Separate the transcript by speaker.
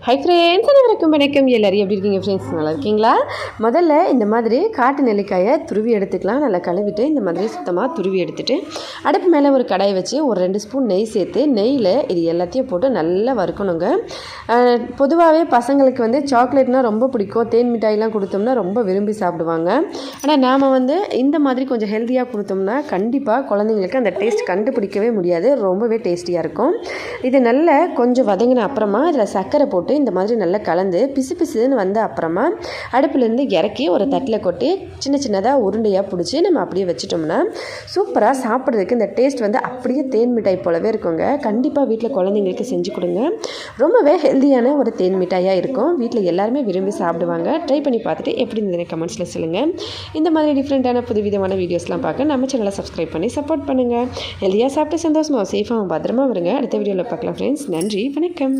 Speaker 1: Hi friends, அனைவருக்கும் வணக்கம். எல்லோரும் எப்படி இருக்கீங்க ஃப்ரெண்ட்ஸ்? நல்லா இருக்கீங்களா? முதல்ல இந்த மாதிரி காட்டு நெல்லிக்காயை துருவி எடுத்துக்கலாம். நல்லா கழுவிட்டு இந்த மாதிரி சுத்தமாக துருவி எடுத்துகிட்டு அடுப்பு மேலே ஒரு கடாயை வச்சு ஒரு 2 ஸ்பூன் நெய் சேர்த்து நெய்யில் இது எல்லாத்தையும் போட்டு நல்லா வறுக்கணுங்க. பொதுவாகவே பசங்களுக்கு வந்து சாக்லேட்னால் ரொம்ப பிடிக்கும். தேன் மிட்டாயெலாம் கொடுத்தோம்னா ரொம்ப விரும்பி சாப்பிடுவாங்க. ஆனால் நாம் வந்து இந்த மாதிரி கொஞ்சம் ஹெல்த்தியாக கொடுத்தோம்னா கண்டிப்பாக குழந்தைங்களுக்கு அந்த டேஸ்ட் கண்டுபிடிக்கவே முடியாது. ரொம்பவே டேஸ்டியாக இருக்கும். இது நல்லா கொஞ்சம் வதங்கின அப்புறமா இதில் சர்க்கரை போட்டு இந்த மாதிரி நல்லா கலந்து பிசு பிசுன்னு வந்த அப்புறமா அடுப்புலேருந்து இறக்கி ஒரு தட்டில் கொட்டி சின்ன சின்னதாக உருண்டையாக பிடிச்சி நம்ம அப்படியே வச்சிட்டோம்னா சூப்பராக சாப்பிட்றதுக்கு இந்த டேஸ்ட் வந்து அப்படியே தேன் மிட்டாய் போலவே இருக்குங்க. கண்டிப்பாக வீட்டில் குழந்தைங்களுக்கு செஞ்சு கொடுங்க. ரொம்பவே ஹெல்த்தியான ஒரு தேன் மிட்டாயாக இருக்கும். வீட்டில் எல்லாருமே விரும்பி சாப்பிடுவாங்க. ட்ரை பண்ணி பார்த்துட்டு எப்படி இருந்தது கமெண்ட்ஸில் சொல்லுங்கள். இந்த மாதிரி டிஃப்ரெண்ட்டான புது விதமான வீடியோஸ்லாம் பார்க்க நம்ம சேனலை சப்ஸ்கிரைப் பண்ணி சப்போர்ட் பண்ணுங்கள். ஹெல்த்தியாக சாப்பிட்டு சந்தோஷமாக சேஃபாகவும் பத்திரமா வருங்க. அடுத்த வீடியோவில் பார்க்கலாம் ஃப்ரெண்ட்ஸ். நன்றி, வணக்கம்.